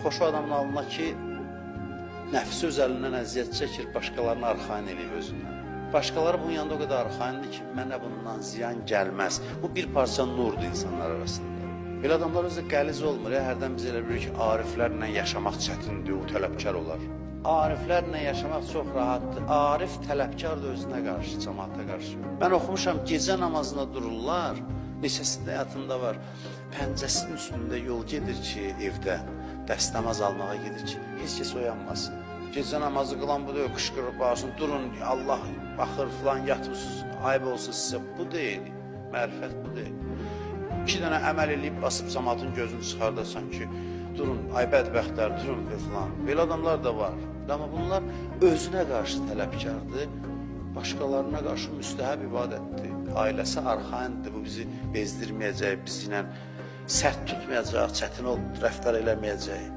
Xoş adamın alına ki, nəfsi öz əlindən əziyyət çəkir, başqalarını arxain eləyib özündən. Başqaları bunun yanında o qədər arxaindir ki, mənə bundan ziyan gəlməz. Bu bir parça nurdur insanlar arasında. Belə adamlar özü qəliz olmur. Hərdən biz elə bilirik ki, ariflərlə yaşamaq çətindir, o tələbkar olar. Ariflərlə yaşamaq çox rahatdır. Arif tələbkardır özünə qarşı, cəmaata qarşı. Mən oxumuşam, gecə namazında dururlar, neçəsində həyatında var. Pəncəsinin üstündə yol gedir ki, evdə dəstəmaz almağa gedir ki, heç kəs oyanmasın. Gecə namazı qılan bu deyil, qışqırıb bağırsın, durun, Allah baxır filan, yatmışsınız, ayıb olsun sizə. Bu deyil, mərifət bu deyil. 2 dənə əməl eləyib, basıb cəmatın gözünü çıxardasan ki, durun, ay bədbəxtlər, durun filan. Belə adamlar da var. Amma bunlar özünə qarşı tələbkardır, başqalarına qarşı müstəhəb ibadətdir. Ailəsi arxaindir, bu bizi bezdirməyəcək, bizlə sərt tutmayacaq, çətin rəftar eləməyəcək.